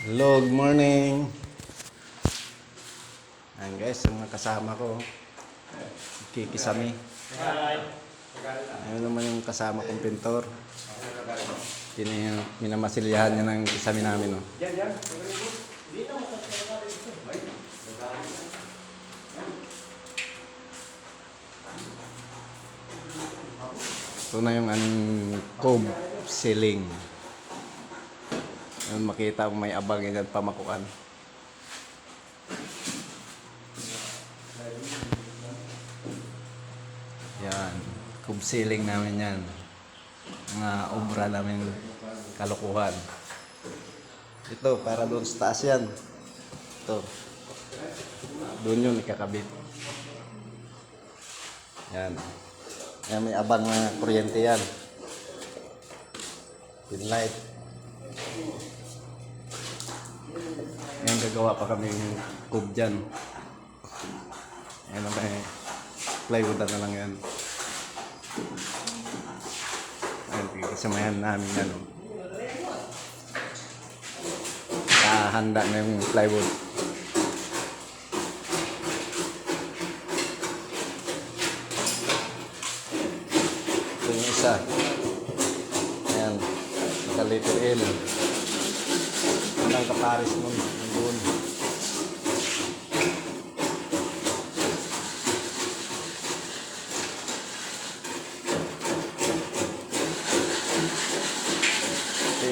Hello, good morning. Ayan guys, yung mga kasama ko. Kikisami. Ayun naman yung kasama kong pintor. Minamasilyahan niya ng kisami namin. Oh. Ito na yung cove ceiling. Ayun, makita mo may abang yan pamakuan. Yan, cove ceiling namin yan. Mga obra namin kalukuhan. Ito, para doon sa taas yan. Ito. Doon yun, ikakabit. Yan. Yan, may abang na kuryente yan. Pin light. Yan, gagawa pa kami yung cove dyan. Yan, may plywood na lang yan. Ayan, kasamayan namin yan. Handa na yung plywood. Ito yung isa. Ayan, naka-letter L. Ang kaparis nun, doon.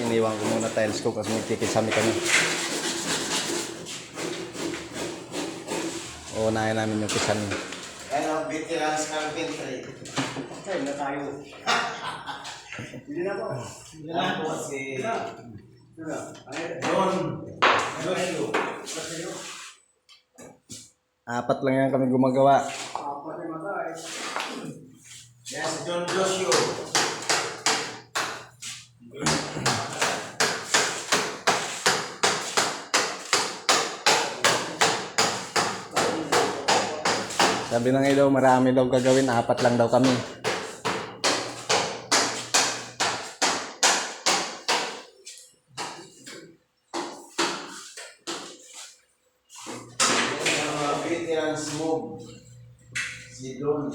Iniwan ko muna tiles ko kasi may kikisami kami. Uunahin namin yung kisami. Ano, veterans carpentry. Okay, na tayo. Hindi na po. Hindi na po si John Joshua. Apat lang yan kami gumagawa. Apat na matay. Yes, John Joshua. Sabi ng daw, marami daw gagawin, apat lang daw kami. Veterans move. Si Don.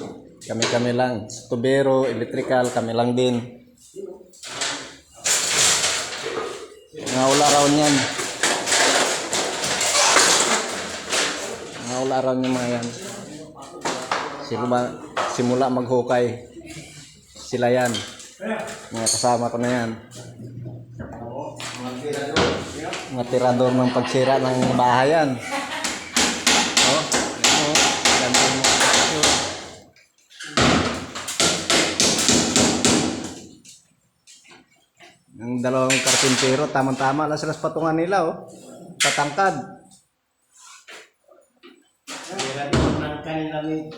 Kami lang. Tubero, electrical, kami lang din. Mga ula-araw niyan. Mga ula-araw niyan mga yan. Simula maghukay. Sila yan. Mga kasama ko na yan. Mga tirador ng pagsira ng bahayan. Oh, ganito mo. Yung dalawang karpintero, tamang-tama lang sila sa patungan nila, oh. Patangkad. Tirador ng kanilang